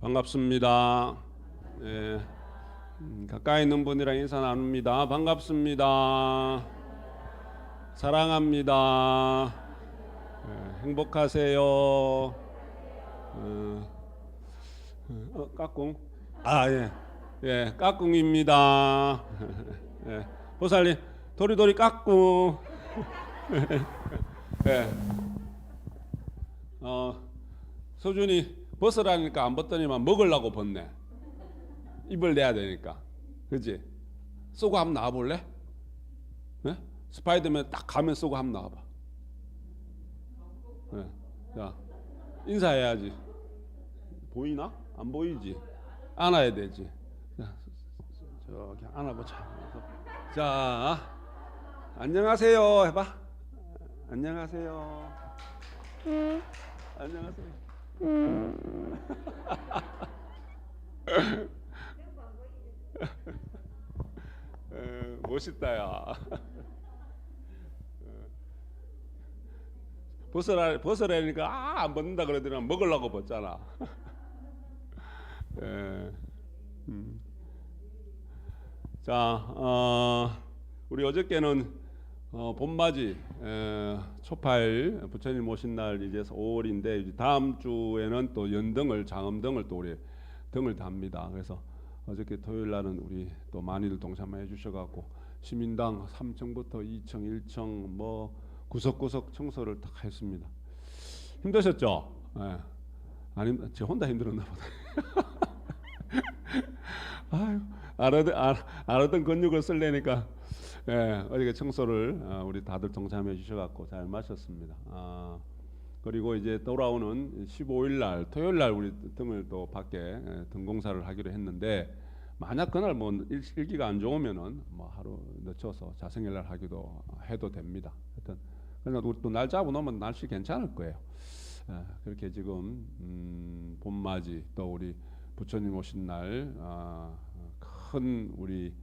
반갑습니다. 예, 가까이 있는 분이랑 인사 나눕니다. 반갑습니다. 사랑합니다. 행복하세요. 까꿍. 아, 예. 예, 까꿍입니다. 예, 보살님, 도리도리 까꿍. 예. 서준이 벗으라니까 안 벗더니만 먹으려고 벗네. 입을 내야 되니까. 그지? 쏘고 한번 나와볼래? 네? 스파이더맨 딱 가면 쏘고 한번 나와봐. 네. 자, 인사해야지. 보이나? 안 보이지? 안아야 되지. 자, 저기 안아보자. 자, 안녕하세요 해봐. 안녕하세요. 안녕하세요. 멋있다야. 벗으라니까 안 벗는다 그러더니 먹으려고 벗잖아. 자, 우리 어저께는 봄맞이 초파일 부처님 오신 날 이제 5월인데 다음 주에는 또 연등을 장엄등을 또 우리 등을 답니다. 그래서 어저께 토요일 날은 우리 또 많이들 동참해 주셔갖고 시민당 3층부터 2층, 1층 뭐 구석구석 청소를 딱 했습니다. 힘드셨죠? 예. 아니, 제 혼자 힘들었나 보다. 아유, 알았던 근육을 쓸래니까 어저께 청소를 우리 다들 동참해 주셔갖고 잘 마쳤습니다. 그리고 이제 돌아오는 15일 날 토요일 날 우리 등을 또 밖에 등 공사를 하기로 했는데 만약 그날 뭐 일기가 안 좋으면은 뭐 하루 늦춰서 자생일 날 하기도 해도 됩니다. 하여튼 그러나 우리 또 날 잡아놓으면 날씨 괜찮을 거예요. 그렇게 지금 봄맞이 또 우리 부처님 오신 날 큰 우리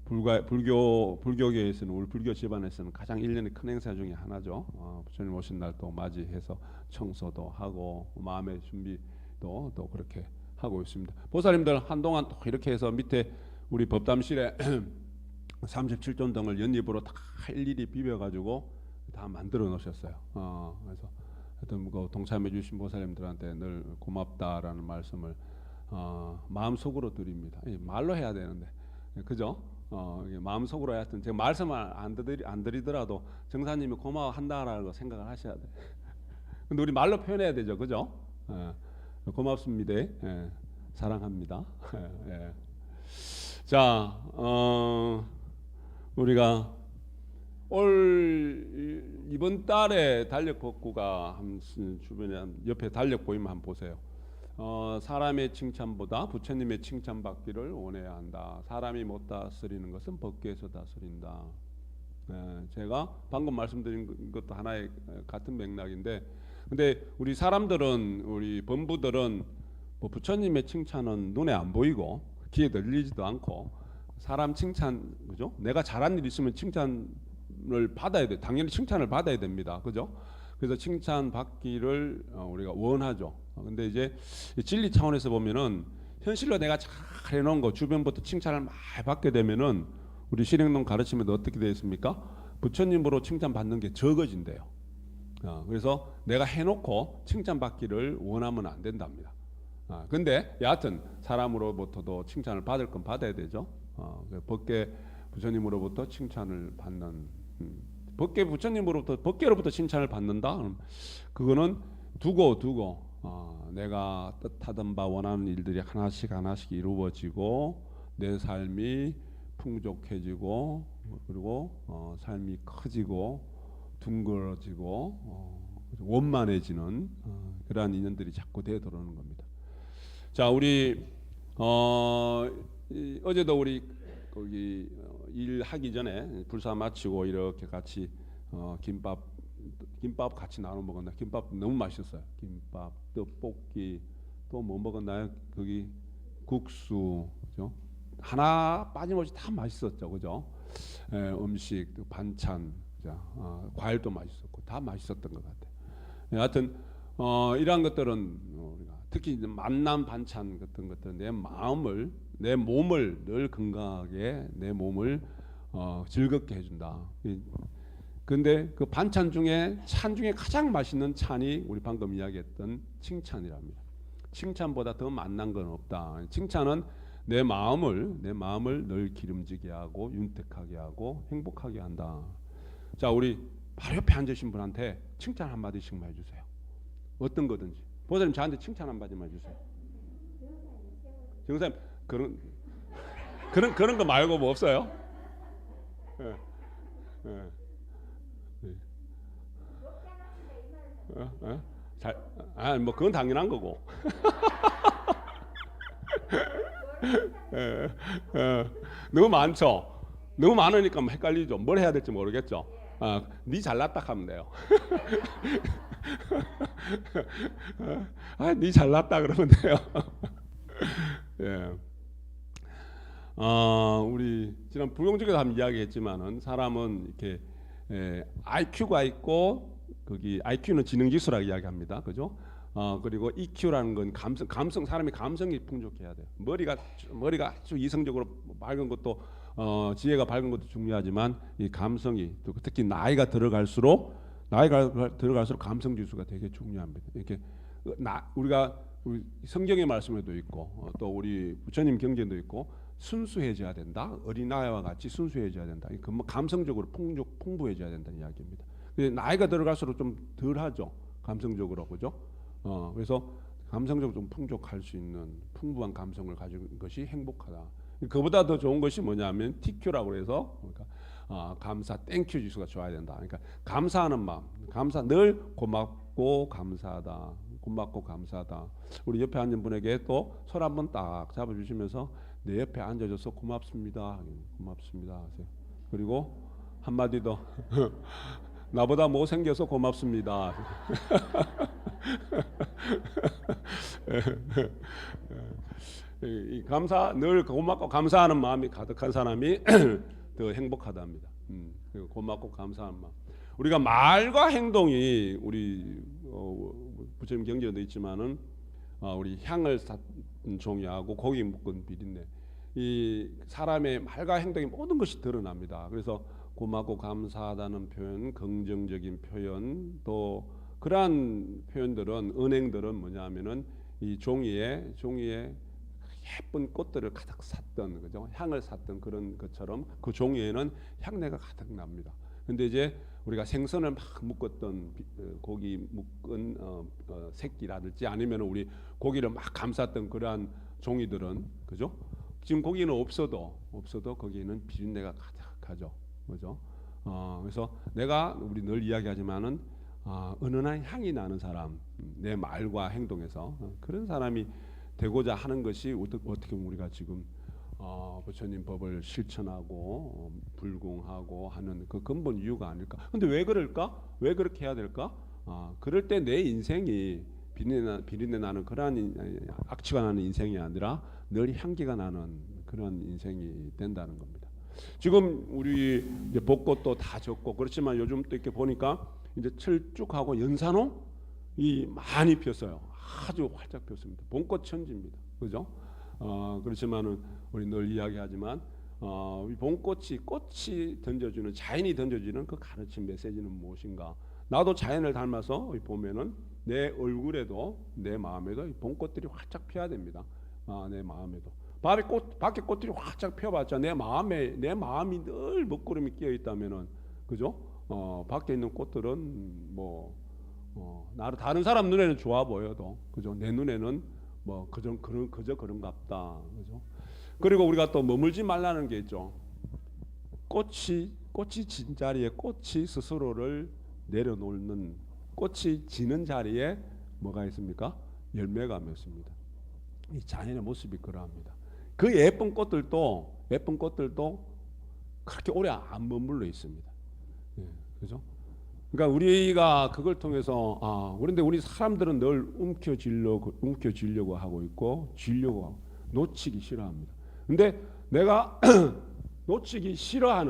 불교계에서는 우리 불교 집안에서는 가장 1년의 큰 행사 중에 하나죠. 부처님 오신 날 또 맞이해서 청소도 하고 마음의 준비도 또 그렇게 하고 있습니다. 보살님들 한동안 또 이렇게 해서 밑에 우리 법담실에 37존 등을 연잎으로 다 일일이 비벼가지고 다 만들어 놓으셨어요. 그래서 하여튼 그 동참해 주신 보살님들한테 늘 고맙다라는 말씀을 마음속으로 드립니다. 말로 해야 되는데 그죠? 마음속으로 하여튼 제가 말씀을 안 드리더라도 정사님이 고마워한다라는 거 생각을 하셔야 돼. 근데 우리 말로 표현해야 되죠, 그죠? 고맙습니다. 사랑합니다. 자, 우리가 이번 달에 달력 복구가 주변에 옆에 달력 보이면 한번 보세요. 사람의 칭찬보다 부처님의 칭찬받기를 원해야 한다. 사람이 못 다스리는 것은 법계에서 다스린다. 제가 방금 말씀드린 것도 하나의 같은 맥락인데, 근데 우리 사람들은 우리 범부들은 뭐 부처님의 칭찬은 눈에 안 보이고 귀에 들리지도 않고 사람 칭찬 그죠? 내가 잘한 일 있으면 칭찬을 받아야 돼. 당연히 칭찬을 받아야 됩니다. 그죠? 그래서 칭찬 받기를 우리가 원하죠. 근데 이제 진리 차원에서 보면은 현실로 내가 잘 해놓은 거 주변부터 칭찬을 많이 받게 되면은 우리 실행론 가르치면 어떻게 되어 있습니까? 부처님으로 칭찬 받는 게 적어진대요. 그래서 내가 해놓고 칭찬 받기를 원하면 안 된답니다. 근데 여하튼 사람으로부터도 칭찬을 받을 건 받아야 되죠. 법계 부처님으로부터 칭찬을 받는 법계 부처님으로부터 법계로부터 칭찬을 받는다. 그거는 두고 내가 뜻하던 바 원하는 일들이 하나씩 이루어지고 내 삶이 풍족해지고 그리고 삶이 커지고 둥그러지고 원만해지는 그러한 인연들이 자꾸 되어들어오는 겁니다. 자, 우리 어제도 우리 거기 일하기 전에 불사 마치고 이렇게 같이 김밥 같이 나눠 먹었나? 김밥 너무 맛있었어요. 김밥, 떡볶이, 또 뭐 먹었나요? 거기 국수, 그죠? 하나 빠짐없이 다 맛있었죠, 그죠? 음식, 반찬, 과일도 맛있었고 다 맛있었던 것 같아요. 하여튼 이러한 것들은 우리가 특히 이제 만남 반찬 같은 것들 내 마음을 내 몸을 늘 건강하게 내 몸을 즐겁게 해준다. 근데 그 반찬 중에 찬 중에 가장 맛있는 찬이 우리 방금 이야기했던 칭찬이랍니다. 칭찬보다 더 맛난 건 없다. 칭찬은 내 마음을 늘 기름지게 하고 윤택하게 하고 행복하게 한다. 자, 우리 바로 옆에 앉으신 분한테 칭찬 한 마디씩만 해주세요. 어떤 거든지. 보살님 저한테 칭찬 한 마디만 해주세요. 정사님 그런 거 말고 뭐 없어요? 예. 예. 뭐 그건 당연한 거고. 너무 많죠. 너무 많으니까 뭐 헷갈리죠. 뭘 해야 될지 모르겠죠. 네 잘났다 하면 돼요. 네 잘났다 그러면 돼요. 예. 우리 지난 불공적에도 한번 이야기했지만은 사람은 이렇게 IQ가 있고 거기 IQ는 지능지수라고 이야기합니다. 그죠? 그리고 EQ라는 건 감성 사람의 감성이 풍족해야 돼요. 머리가 아주 이성적으로 밝은 것도 지혜가 밝은 것도 중요하지만 이 감성이 또 특히 나이가 들어갈수록 감성 지수가 되게 중요합니다. 이렇게 우리가 성경의 말씀에도 있고 또 우리 부처님 경전도 있고 순수해져야 된다. 어린아이와 같이 순수해져야 된다. 감성적으로 풍부해져야 된다는 이야기입니다. 근데 나이가 들어갈수록 좀 덜하죠. 감성적으로 그죠? 그래서 감성적으로 좀 풍족할 수 있는 풍부한 감성을 가진 것이 행복하다. 그보다 더 좋은 것이 뭐냐면 TQ라고 해서 그러니까 감사 땡큐 지수가 좋아야 된다. 그러니까 감사하는 마음, 늘 고맙고 감사하다. 고맙고 감사하다. 우리 옆에 앉은 분에게 또 손 한번 딱 잡아주시면서 내 옆에 앉아줘서 고맙습니다. 고맙습니다 하세요. 그리고 한마디 더 나보다 못생겨서 고맙습니다. 이 늘 고맙고 감사하는 마음이 가득한 사람이 더 행복하답니다. 고맙고 감사한 마음. 우리가 말과 행동이 우리 부처님 경전도 있지만은 우리 향을 샀던 종이하고 고기 묶은 비린내. 이 사람의 말과 행동이 모든 것이 드러납니다. 그래서 고맙고 감사하다는 표현, 긍정적인 표현, 또 그러한 표현들은 은행들은 뭐냐면은 이 종이에 예쁜 꽃들을 가득 샀던 그죠? 향을 샀던 그런 것처럼 그 종이에는 향내가 가득 납니다. 근데 이제 우리가 생선을 막 묶었던 고기 묶은 새끼라든지 아니면 우리 고기를 막 감쌌던 그러한 종이들은 그죠? 지금 고기는 없어도 거기에는 비린내가 가득하죠. 그죠? 그래서 우리 늘 이야기하지만은 은은한 향이 나는 사람, 내 말과 행동에서 그런 사람이 되고자 하는 것이 어떻게 보면 우리가 지금 부처님 법을 실천하고 불공하고 하는 그 근본 이유가 아닐까. 근데 왜 그럴까? 왜 그렇게 해야 될까? 그럴 때 내 인생이 비린내 나는 그러한 악취가 나는 인생이 아니라 늘 향기가 나는 그런 인생이 된다는 겁니다. 지금 우리 이제 벚꽃도 다 졌고 그렇지만 요즘 또 이렇게 보니까 이제 철쭉하고 연산홍이 많이 폈어요. 아주 활짝 폈습니다. 봄꽃 천지입니다. 그죠? 그렇지만은 우리 늘 이야기하지만 이 꽃이 던져주는 자연이 던져주는 그 가르침 메시지는 무엇인가? 나도 자연을 닮아서 보면은 내 얼굴에도 내 마음에도 이 봄꽃들이 활짝 피어야 됩니다. 내 마음에도 밖에 꽃들이 활짝 펴봤자 내 마음이 늘 먹구름이 끼어 있다면은 그죠? 밖에 있는 꽃들은 다른 사람 눈에는 좋아 보여도 그죠? 내 눈에는 그저 그런갑다. 그죠? 그리고 우리가 또 머물지 말라는 게 있죠. 꽃이 진 자리에 꽃이 스스로를 내려놓는 꽃이 지는 자리에 뭐가 있습니까? 열매가 맺습니다. 이 자연의 모습이 그러합니다. 그 예쁜 꽃들도 그렇게 오래 안 머물러 있습니다. 그죠? 그러니까 우리가 그걸 통해서 그런데 우리 사람들은 늘 움켜쥐려고 하고 있고 쥐려고 하고 놓치기 싫어합니다. 근데 내가 놓치기 싫다,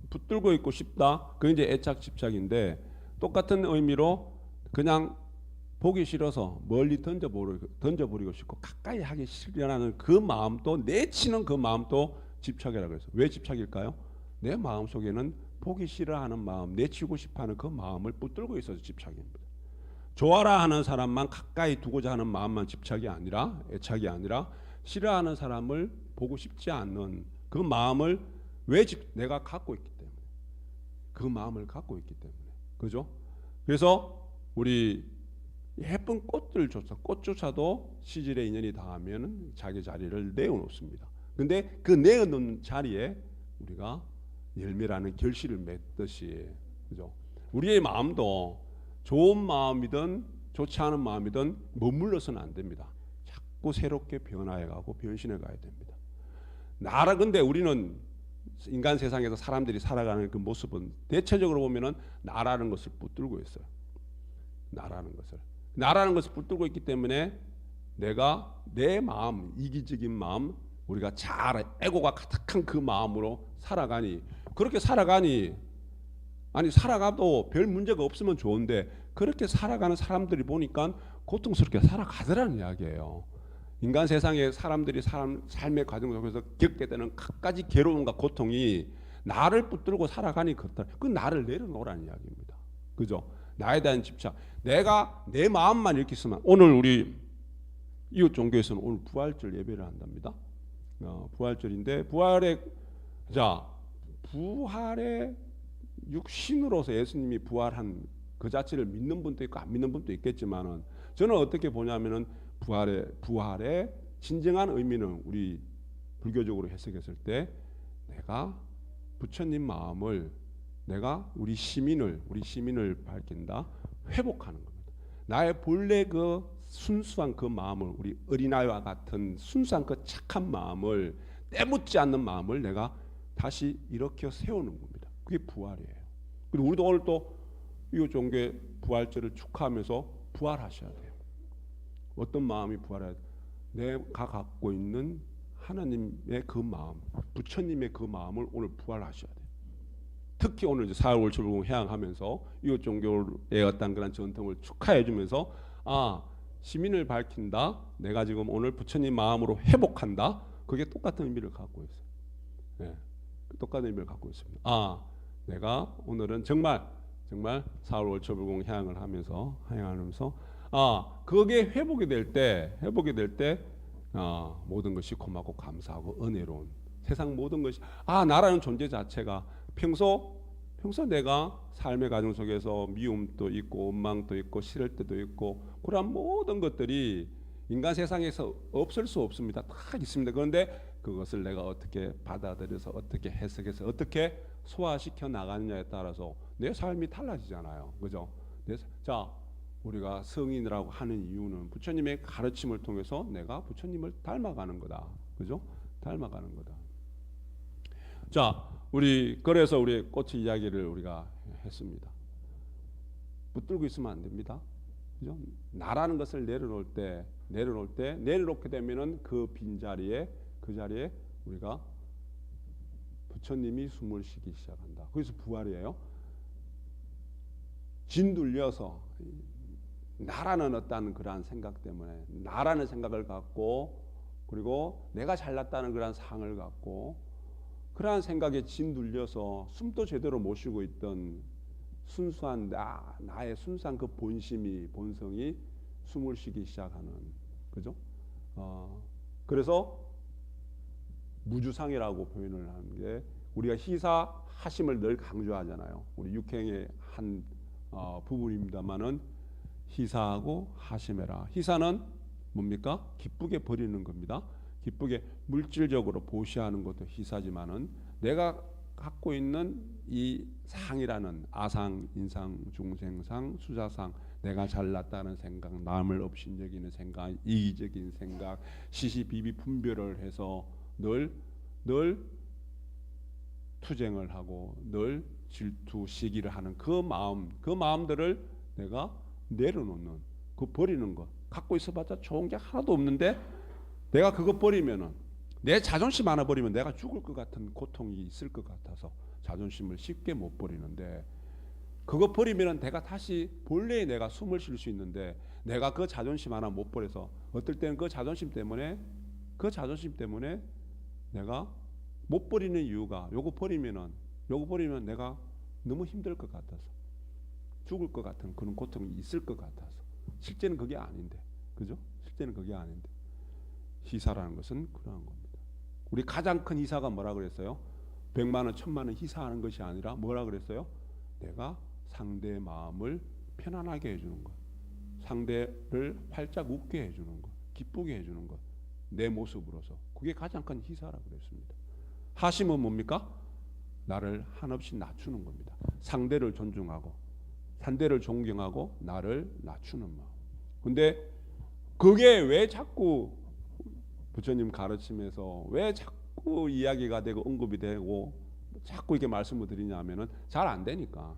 붙들고 있고 싶다. 그게 이제 애착 집착인데 똑같은 의미로 그냥 보기 싫어서 멀리 던져버리고 싶고 가까이 하기 싫어하는 그 마음도 내치는 그 마음도 집착이라고 해서 왜 집착일까요? 내 마음 속에는 보기 싫어하는 마음, 내치고 싶어하는 그 마음을 붙들고 있어서 집착입니다. 좋아라 하는 사람만 가까이 두고자 하는 마음만 집착이 아니라 애착이 아니라 싫어하는 사람을 보고 싶지 않는 그 마음을 내가 갖고 있기 때문에 그 마음을 갖고 있기 때문에 그죠? 그래서 우리 예쁜 꽃들조차 꽃조차도 시절의 인연이 닿으면 자기 자리를 내어놓습니다. 근데 그 내어놓는 자리에 우리가 열매라는 결실을 맺듯이 그죠? 우리의 마음도 좋은 마음이든 좋지 않은 마음이든 머물러서는 안 됩니다. 자꾸 새롭게 변화해가고 변신해 가야 됩니다. 근데 우리는 인간 세상에서 사람들이 살아가는 그 모습은 대체적으로 보면은 나라는 것을 붙들고 있어요. 나라는 것을 붙들고 있기 때문에 내가 내 마음, 이기적인 마음, 우리가 잘 에고가 가득한 그 마음으로 살아가니 그렇게 살아가니 아니 살아가도 별 문제가 없으면 좋은데 그렇게 살아가는 사람들이 보니까 고통스럽게 살아가더라는 이야기예요. 인간 세상에 사람들이 삶의 과정 속에서 겪게 되는 갖가지 괴로움과 고통이 나를 붙들고 살아가니 그렇다. 그 나를 내려놓으라는 이야기입니다. 그죠? 나에 대한 집착. 내가 내 마음만 이렇게 있으면 오늘 우리 이웃 종교에서는 오늘 부활절 예배를 한답니다. 부활절인데 부활의 육신으로서 예수님이 부활한 그 자체를 믿는 분도 있고 안 믿는 분도 있겠지만은 저는 어떻게 보냐면은 부활의 진정한 의미는 우리 불교적으로 해석했을 때 내가 부처님 마음을 내가 우리 시민을 밝힌다 회복하는 겁니다. 나의 본래 그 순수한 그 마음을 우리 어린아이와 같은 순수한 그 착한 마음을 때묻지 않는 마음을 내가 다시 일으켜 세우는 겁니다. 그게 부활이에요. 그리고 우리도 오늘 또 이웃 종교의 부활절을 축하하면서 부활하셔야 돼요. 어떤 마음이 부활해야 돼요? 내가 갖고 있는 하나님의 그 마음, 부처님의 그 마음을 오늘 부활하셔야 돼요. 특히 오늘 이제 4월 월초불공 해양하면서 이웃 종교의 어떤 그런 전통을 축하해주면서 시민을 밝힌다. 내가 지금 오늘 부처님 마음으로 회복한다. 그게 똑같은 의미를 갖고 있어요. 네, 똑같은 의미를 갖고 있습니다. 내가 오늘은 정말 4월 월초불공 해양을 하면서 그게 회복이 될 때 모든 것이 고맙고 감사하고 은혜로운 세상 모든 것이 나라는 존재 자체가 평소 내가 삶의 과정 속에서 미움도 있고 원망도 있고 싫을 때도 있고 그런 모든 것들이 인간 세상에서 없을 수 없습니다. 다 있습니다. 그런데 그것을 내가 어떻게 받아들여서 어떻게 해석해서 어떻게 소화시켜 나가느냐에 따라서 내 삶이 달라지잖아요. 그죠? 우리가 성인이라고 하는 이유는 부처님의 가르침을 통해서 내가 부처님을 닮아가는 거다. 그죠? 닮아가는 거다. 그래서 우리 꽃의 이야기를 우리가 했습니다. 붙들고 있으면 안 됩니다. 그죠? 나라는 것을 내려놓게 되면은 그 자리에 우리가 부처님이 숨을 쉬기 시작한다. 그래서 부활이에요. 진둘려서 나라는 어떤 그러한 생각 때문에 나라는 생각을 갖고 그리고 내가 잘났다는 그러한 상을 갖고 그러한 생각에 진둘려서 숨도 제대로 못 쉬고 있던 순수한 나의 순수한 그 본성이 숨을 쉬기 시작하는 그죠? 그래서 무주상이라고 표현을 하는 게 우리가 희사하심을 늘 강조하잖아요. 우리 육행의 한 부분입니다만은 희사하고 하심해라. 희사는 뭡니까? 기쁘게 버리는 겁니다. 기쁘게 물질적으로 보시하는 것도 희사지만은 내가 갖고 있는 이 상이라는 아상, 인상, 중생상, 수자상, 내가 잘났다는 생각, 남을 업신여기는 생각, 이기적인 생각, 시시비비 분별을 해서 늘 투쟁을 하고 늘 질투, 시기를 하는 그 마음들을 내가 내려놓는 그 버리는 것 갖고 있어봤자 좋은 게 하나도 없는데 내가 그거 버리면은 내 자존심 하나 버리면 내가 죽을 것 같은 고통이 있을 것 같아서 자존심을 쉽게 못 버리는데 그거 버리면 내가 다시 본래의 내가 숨을 쉴 수 있는데 내가 그 자존심 하나 못 버려서 어떨 때는 그 자존심 때문에 내가 못 버리는 이유가 요거 버리면 내가 너무 힘들 것 같아서 죽을 것 같은 그런 고통이 있을 것 같아서 실제는 그게 아닌데 그죠? 실제는 그게 아닌데 희사라는 것은 그러한 겁니다. 우리 가장 큰 희사가 뭐라 그랬어요? 100만 원, 1000만 원 희사하는 것이 아니라 뭐라 그랬어요? 내가 상대의 마음을 편안하게 해주는 것, 상대를 활짝 웃게 해주는 것, 기쁘게 해주는 것, 내 모습으로서 그게 가장 큰 희사라고 그랬습니다. 하심은 뭡니까? 나를 한없이 낮추는 겁니다. 상대를 존중하고 상대를 존경하고 나를 낮추는 마음. 근데 그게 왜 자꾸 부처님 가르침에서 왜 자꾸 이야기가 되고 언급이 되고 자꾸 이렇게 말씀을 드리냐면은 잘 안 되니까.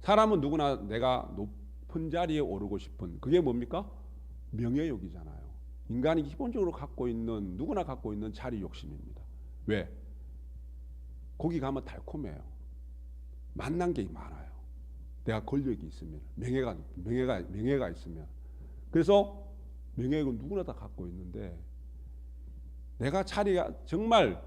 사람은 누구나 내가 높은 자리에 오르고 싶은 그게 뭡니까? 명예욕이잖아요. 인간이 기본적으로 누구나 갖고 있는 자리 욕심입니다. 왜? 거기 가면 달콤해요. 만난 게 많아요. 내가 권력이 있으면 명예가 있으면 그래서 명예욕은 누구나 다 갖고 있는데 내가 자리가 정말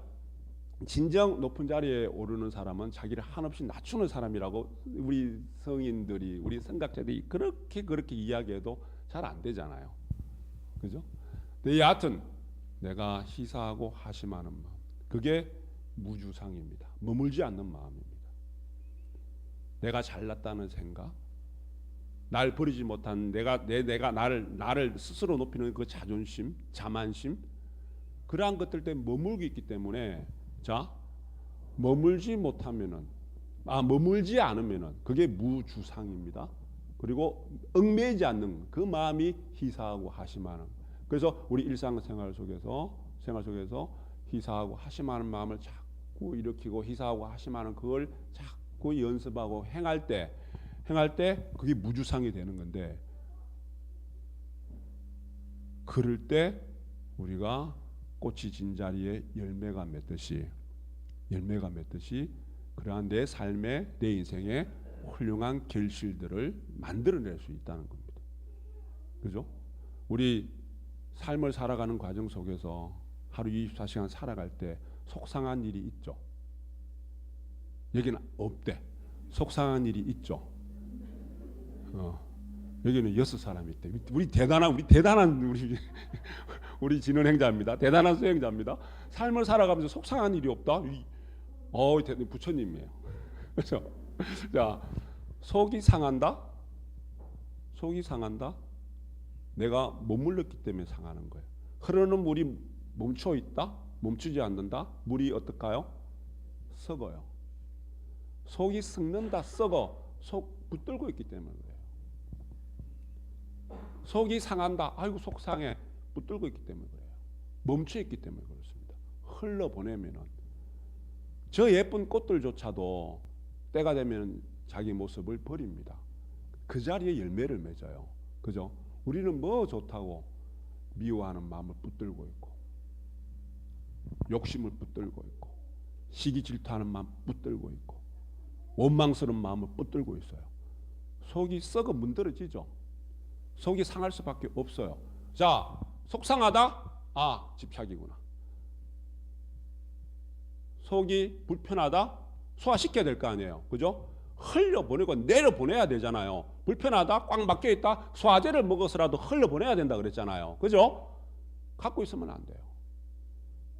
진정 높은 자리에 오르는 사람은 자기를 한없이 낮추는 사람이라고 우리 성인들이 우리 선각자들이 그렇게 이야기해도 잘 안 되잖아요. 그죠? 근데 여하튼 내가 희사하고 하심하는 마음 그게 무주상입니다. 머물지 않는 마음입니다. 내가 잘났다는 생각, 날 버리지 못한 내가 나를 스스로 높이는 그 자존심, 자만심 그러한 것들 때문에 머물고 있기 때문에 자 머물지 않으면은 그게 무주상입니다. 그리고 얽매이지 않는 그 마음이 희사하고 하심하는. 그래서 우리 일상생활 속에서 희사하고 하심하는 마음을 자꾸 일으키고 희사하고 하심하는 그걸 자꾸 연습하고 행할 때 그게 무주상이 되는 건데 그럴 때 우리가 꽃이 진 자리에 열매가 맺듯이 그러한 내 삶의 내 인생의 훌륭한 결실들을 만들어낼 수 있다는 겁니다. 그죠? 우리 삶을 살아가는 과정 속에서 하루 24시간 살아갈 때 속상한 일이 있죠. 여기는 없대. 속상한 일이 있죠. 여기는 6사람이 있대. 우리 대단한 우리 진언행자입니다. 대단한 수행자입니다. 삶을 살아가면서 속상한 일이 없다. 부처님이에요. 그렇죠? 자, 속이 상한다. 내가 머물렀기 때문에 상하는 거예요. 흐르는 물이 멈춰 있다. 멈추지 않는다. 물이 어떨까요? 썩어요. 속이 썩는다. 썩어. 속 붙들고 있기 때문에 그래요. 속이 상한다. 아이고 속 상해. 붙들고 있기 때문에 그래요. 멈춰 있기 때문에 그렇습니다. 흘러보내면은 저 예쁜 꽃들조차도 때가 되면 자기 모습을 버립니다. 그 자리에 열매를 맺어요. 그죠? 우리는 뭐 좋다고 미워하는 마음을 붙들고 있고 욕심을 붙들고 있고 시기 질투하는 마음 붙들고 있고 원망스러운 마음을 붙들고 있어요. 속이 썩어 문드러지죠. 속이 상할 수밖에 없어요. 자, 속상하다? 아, 집착이구나. 속이 불편하다? 소화시켜야 될 거 아니에요. 그죠? 흘려보내고 내려보내야 되잖아요. 불편하다? 꽉 막혀있다? 소화제를 먹어서라도 흘려보내야 된다 그랬잖아요. 그죠? 갖고 있으면 안 돼요.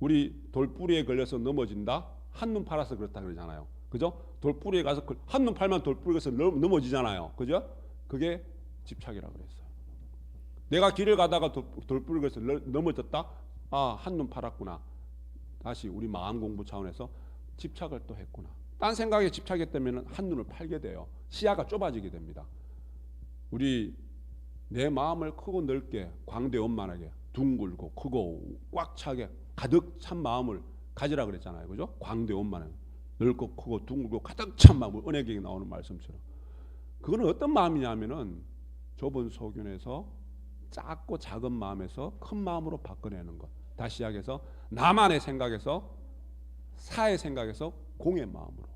우리 돌뿌리에 걸려서 넘어진다? 한눈 팔아서 그렇다 그러잖아요. 그죠? 돌뿌리에 가서 한눈 팔면 돌뿌리에서 넘어지잖아요. 그죠? 그게 집착이라고 그랬어요. 내가 길을 가다가 돌뿌리에서 넘어졌다? 아, 한눈 팔았구나. 다시 우리 마음 공부 차원에서 집착을 또 했구나. 딴 생각에 집착했다면 한눈을 팔게 돼요. 시야가 좁아지게 됩니다. 우리 내 마음을 크고 넓게 광대원만하게 둥글고 크고 꽉 차게 가득 찬 마음을 가지라 그랬잖아요. 그죠? 광대원만하게 넓고 크고 둥글고 가득 찬 마음을 은혜경에 나오는 말씀처럼. 그거는 어떤 마음이냐면은 좁은 소견에서 작고 작은 마음에서 큰 마음으로 바꿔내는 것. 다시 이야기해서 나만의 생각에서 사의 생각에서 공의 마음으로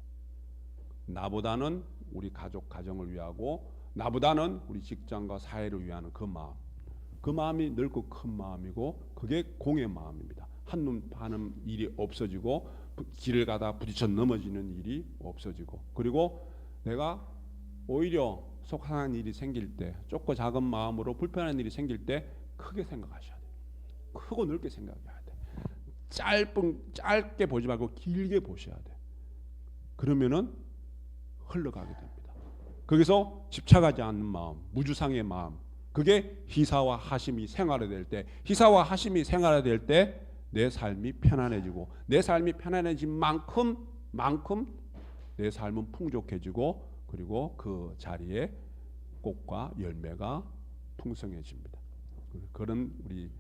나보다는 우리 가족 가정을 위하고 나보다는 우리 직장과 사회를 위하는 그 마음. 그 마음이 넓고 큰 마음이고 그게 공의 마음입니다. 한눈 파는 일이 없어지고 길을 가다 부딪혀 넘어지는 일이 없어지고 그리고 내가 오히려 속상한 일이 생길 때 좁고 작은 마음으로 불편한 일이 생길 때 크게 생각하셔야 돼요. 크고 넓게 생각해야 돼. 짧게 보지 말고 길게 보셔야 돼. 그러면은 흘러가게 됩니다. 거기서 집착하지 않는 마음, 무주상의 마음, 그게 희사와 하심이 생활화될 때, 희사와 하심이 생활화될 때 내 삶이 편안해지고 내 삶이 편안해진 만큼 내 삶은 풍족해지고 그리고 그 자리에 꽃과 열매가 풍성해집니다. 그런 우리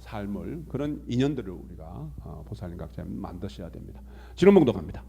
삶을 그런 인연들을 우리가 보살님 각자님 만드셔야 됩니다. 지론 봉독합니다.